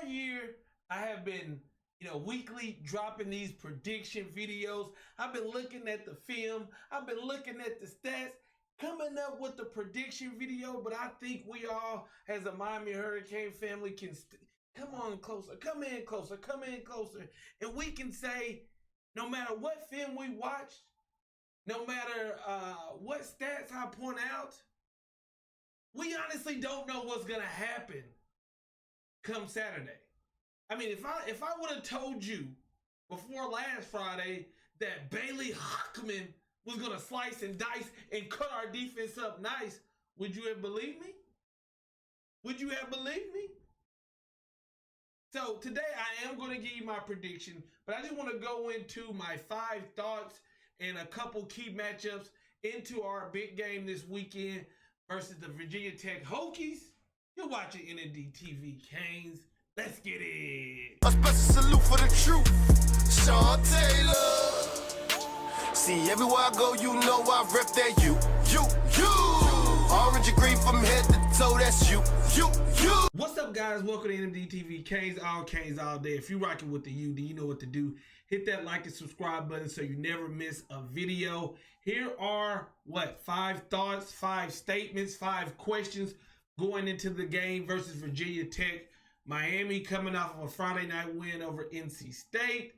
year, I have been, weekly dropping these prediction videos. I've been looking at the film. I've been looking at the stats, coming up with the prediction video. But I think we all, as a Miami Hurricane family, can come on closer, come in closer, come in closer. And we can say, no matter what film we watch, no matter what stats I point out, we honestly don't know what's going to happen come Saturday. I mean, if I would have told you before last Friday that Bailey Hockman was going to slice and dice and cut our defense up nice, would you have believed me? Would you have believed me? So today I am going to give you my prediction, but I just want to go into my 5 thoughts and a couple key matchups into our big game this weekend versus the Virginia Tech Hokies. You're watching NMD Canes. Let's get it. A special salute for the truth, Sean Taylor. See, everywhere I go, you know I rep that you. Orange and green from head to toe, that's you. What's up, guys? Welcome to NMD Canes, all Canes all day. If you're rocking with the UD, you know what to do. Hit that like and subscribe button so you never miss a video. Here are, 5 thoughts, 5 statements, 5 questions going into the game versus Virginia Tech. Miami coming off of a Friday night win over NC State.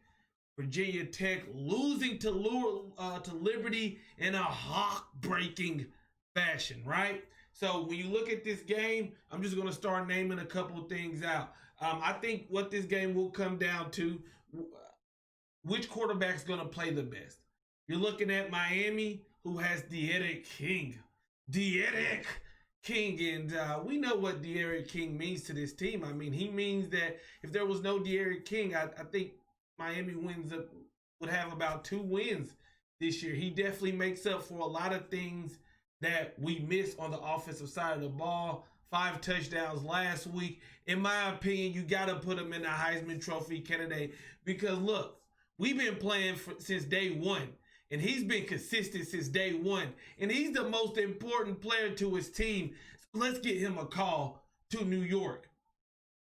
Virginia Tech losing to Liberty in a heartbreaking fashion, right? So when you look at this game, I'm just going to start naming a couple things out. I think what this game will come down to, which quarterback's going to play the best. You're looking at Miami, who has De'Aaron King. And we know what De'Aaron King means to this team. I mean, he means that if there was no De'Aaron King, I think Miami would have about 2 wins this year. He definitely makes up for a lot of things that we missed on the offensive side of the ball. 5 touchdowns last week. In my opinion, you got to put him in the Heisman Trophy candidate because, look, we've been playing since day one. And he's been consistent since day one. And he's the most important player to his team. So let's get him a call to New York.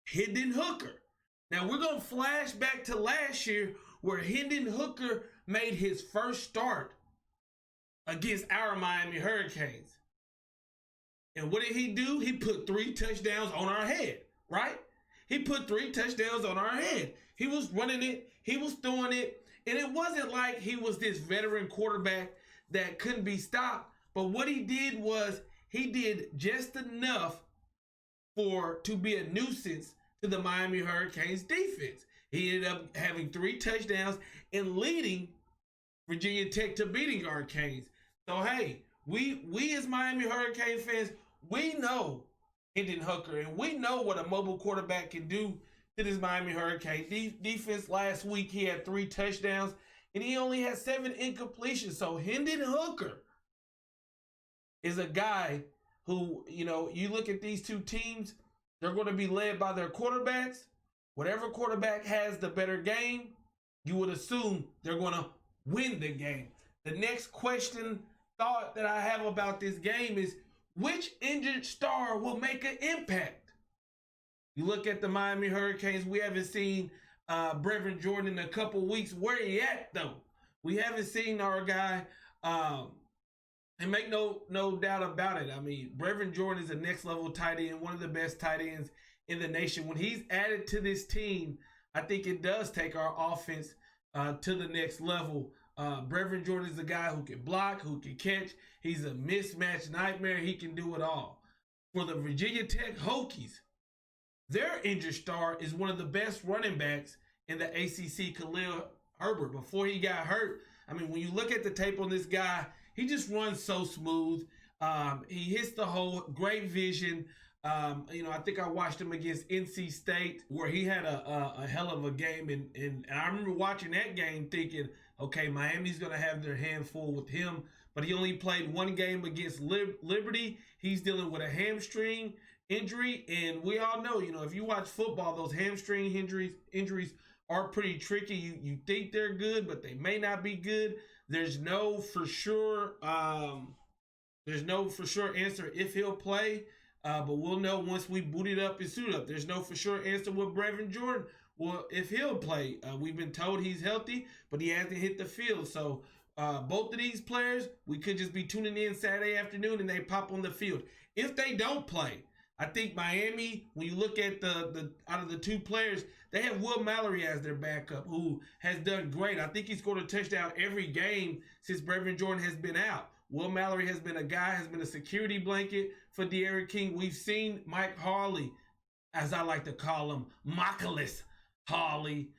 Hendon Hooker. Now we're going to flash back to last year where Hendon Hooker made his first start against our Miami Hurricanes. And what did he do? He put 3 touchdowns on our head, right? He put 3 touchdowns on our head. He was running it. He was throwing it. And it wasn't like he was this veteran quarterback that couldn't be stopped. But what he did was he did just enough to be a nuisance to the Miami Hurricanes defense. He ended up having 3 touchdowns and leading Virginia Tech to beating our Canes. So, hey, we as Miami Hurricane fans, we know Hendon Hooker, and we know what a mobile quarterback can do to this Miami Hurricane defense. Last week, he had 3 touchdowns, and he only had 7 incompletions. So Hendon Hooker is a guy who, you look at these 2 teams, they're going to be led by their quarterbacks. Whatever quarterback has the better game, you would assume they're going to win the game. The next thought that I have about this game is, which injured star will make an impact? You look at the Miami Hurricanes, we haven't seen Brevin Jordan in a couple weeks. Where he at, though? We haven't seen our guy, and make no doubt about it. I mean, Brevin Jordan is a next-level tight end, one of the best tight ends in the nation. When he's added to this team, I think it does take our offense to the next level. Brevin Jordan is a guy who can block, who can catch. He's a mismatch nightmare. He can do it all. For the Virginia Tech Hokies, their injured star is one of the best running backs in the ACC, Khalil Herbert. Before he got hurt, I mean, when you look at the tape on this guy, he just runs so smooth. He hits the hole, great vision. I think I watched him against NC State where he had a hell of a game. And I remember watching that game thinking, okay, Miami's going to have their hand full with him. But he only played 1 game against Liberty. He's dealing with a hamstring injury, and we all know, if you watch football, those hamstring injuries are pretty tricky. You think they're good, but they may not be good. There's no for sure answer if he'll play. But we'll know once we boot it up and suit up. There's no for sure answer with Brevin Jordan. Well, if he'll play, we've been told he's healthy, but he hasn't hit the field. So both of these players, we could just be tuning in Saturday afternoon and they pop on the field. If they don't play, I think Miami, when you look at the out of the two players, they have Will Mallory as their backup, who has done great. I think he scored a touchdown every game since Brevin Jordan has been out. Will Mallory has been a guy, has been a security blanket for De'Aaron King. We've seen Mike Harley, as I like to call him, Michaelis Harley.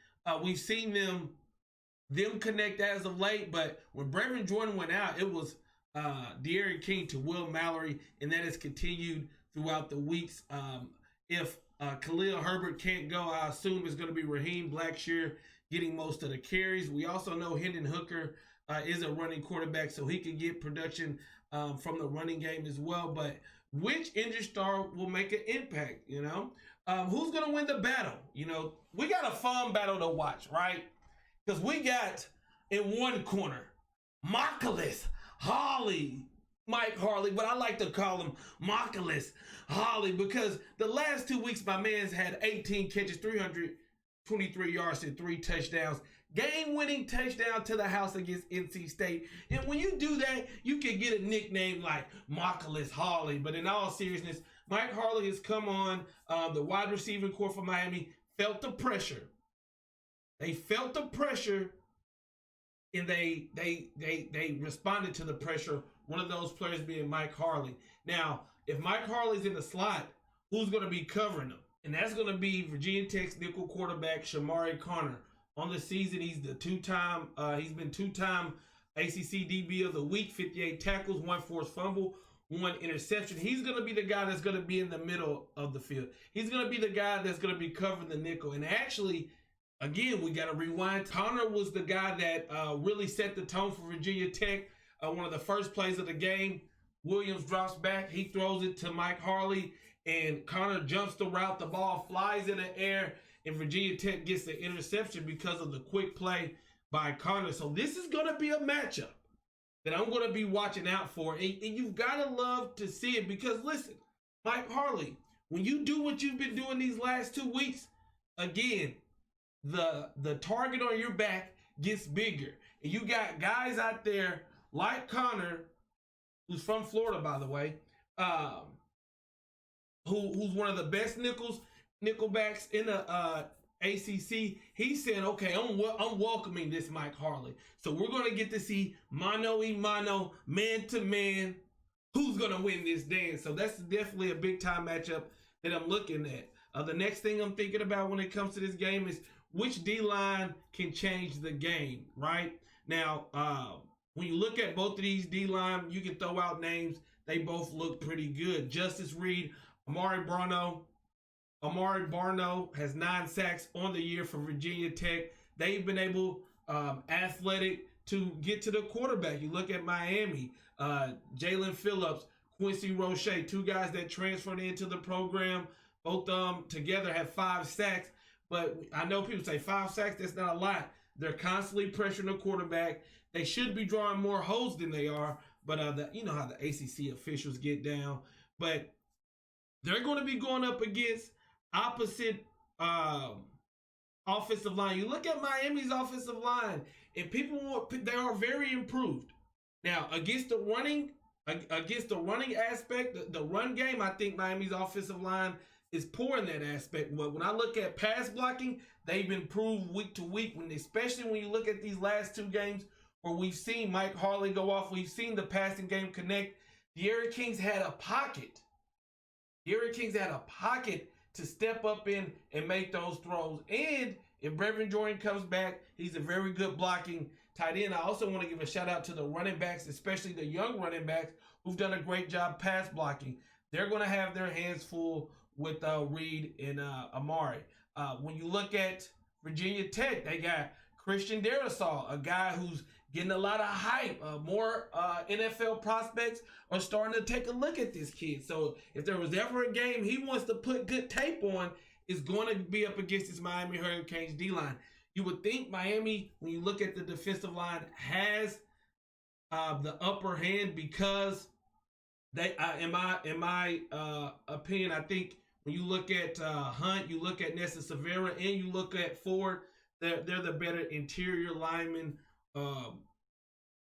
We've seen them connect as of late, but when Brevin Jordan went out, it was De'Aaron King to Will Mallory, and that has continued throughout the weeks. If Khalil Herbert can't go, I assume it's going to be Raheem Blackshear getting most of the carries. We also know Hendon Hooker is a running quarterback, so he can get production from the running game as well. But which injury star will make an impact, you know? Who's going to win the battle? You know, we got a fun battle to watch, right? Because we got in one corner, Michaelis Harley, Mike Harley, but I like to call him Michaelis Harley because the last 2 weeks, my man's had 18 catches, 323 yards, and 3 touchdowns. Game-winning touchdown to the house against NC State. And when you do that, you can get a nickname like Michaelis Harley. But in all seriousness, Mike Harley has come on. The wide receiving corps for Miami felt the pressure. They felt the pressure, and they responded to the pressure. One of those players being Mike Harley. Now, if Mike Harley's in the slot, who's going to be covering him? And that's going to be Virginia Tech's nickel quarterback, Shamari Connor. On the season, he's the he's been two-time ACC DB of the week, 58 tackles, 1 forced fumble, 1 interception. He's going to be the guy that's going to be in the middle of the field. He's going to be the guy that's going to be covering the nickel. And actually, again, we got to rewind. Connor was the guy that really set the tone for Virginia Tech. One of the first plays of the game, Williams drops back. He throws it to Mike Harley, and Connor jumps the route. The ball flies in the air, and Virginia Tech gets the interception because of the quick play by Connor. So this is going to be a matchup that I'm going to be watching out for. And you've got to love to see it because, listen, Mike Harley, when you do what you've been doing these last 2 weeks, again, the target on your back gets bigger. And you got guys out there like Connor, who's from Florida, by the way, who's one of the best nickelbacks in the ACC. He's saying, okay, I'm welcoming this Mike Harley. So we're going to get to see mano-a-mano, man-to-man, who's going to win this dance. So that's definitely a big-time matchup that I'm looking at. The next thing I'm thinking about when it comes to this game is which D-line can change the game, right? Now, when you look at both of these D-line, you can throw out names. They both look pretty good. Justice Reed, Amari Barno has 9 sacks on the year for Virginia Tech. They've been able, athletic, to get to the quarterback. You look at Miami, Jalen Phillips, Quincy Roche, 2 guys that transferred into the program. Both of them together have 5 sacks. But I know people say 5 sacks, that's not a lot. They're constantly pressuring the quarterback. They should be drawing more holes than they are. But you know how the ACC officials get down. But they're going to be going up against opposite offensive line. You look at Miami's offensive line, and they are very improved. Now, against the running aspect, the run game, I think Miami's offensive line is poor in that aspect. But when I look at pass blocking, they've improved week to week, especially when you look at these last 2 games where we've seen Mike Harley go off. We've seen the passing game connect. De'Aaron King's had a pocket. To step up in and make those throws. And if Brevin Jordan comes back, he's a very good blocking tight end. I also want to give a shout out to the running backs, especially the young running backs who've done a great job pass blocking. They're going to have their hands full with Reed and Amari. When you look at Virginia Tech, they got Christian Darrisaw, a guy who's getting a lot of hype. More NFL prospects are starting to take a look at this kid. So if there was ever a game he wants to put good tape on, it's going to be up against this Miami Hurricanes D-line. You would think Miami, when you look at the defensive line, has the upper hand because In my opinion, I think when you look at Hunt, you look at Nessa Severa, and you look at Ford, they're the better interior linemen.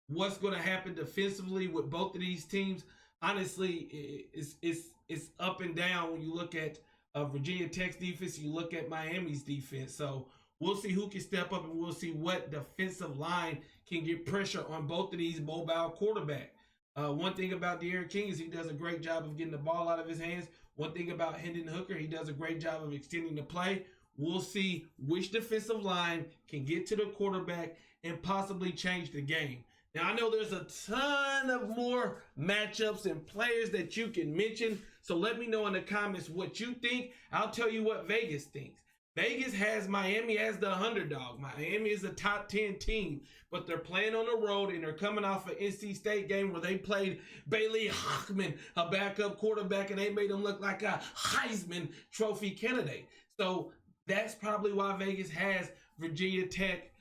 What's going to happen defensively with both of these teams? Honestly, it's up and down when you look at Virginia Tech's defense, you look at Miami's defense. So we'll see who can step up, and we'll see what defensive line can get pressure on both of these mobile quarterbacks. One thing about De'Aaron King is he does a great job of getting the ball out of his hands. One thing about Hendon Hooker, he does a great job of extending the play. We'll see which defensive line can get to the quarterback and possibly change the game. Now, I know there's a ton of more matchups and players that you can mention, so let me know in the comments what you think. I'll tell you what Vegas thinks. Vegas has Miami as the underdog. Miami is a top 10 team, but they're playing on the road, and they're coming off an NC State game where they played Bailey Hockman, a backup quarterback, and they made him look like a Heisman Trophy candidate. So that's probably why Vegas has Virginia Tech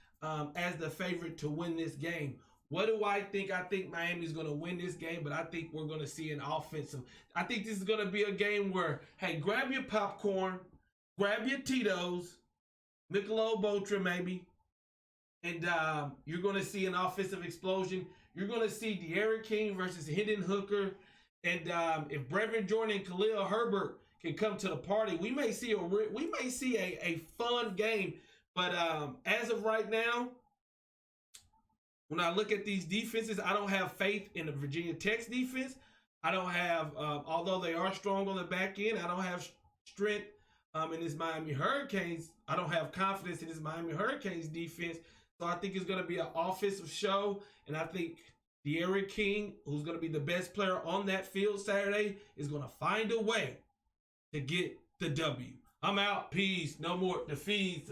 as the favorite to win this game. What do I think? I think Miami's going to win this game, but I think we're going to see an offensive. I think this is going to be a game where, hey, grab your popcorn, grab your Tito's, Michelob Ultra maybe, and you're going to see an offensive explosion. You're going to see De'Aaron King versus Hendon Hooker, and if Brevin Jordan and Khalil Herbert can come to the party, we may see a fun game. But as of right now, when I look at these defenses, I don't have faith in the Virginia Tech's defense. I don't have, although they are strong on the back end, I don't have strength in this Miami Hurricanes. I don't have confidence in this Miami Hurricanes defense. So I think it's going to be an offensive show. And I think De'Aaron King, who's going to be the best player on that field Saturday, is going to find a way to get the W. I'm out. Peace. No more defeats.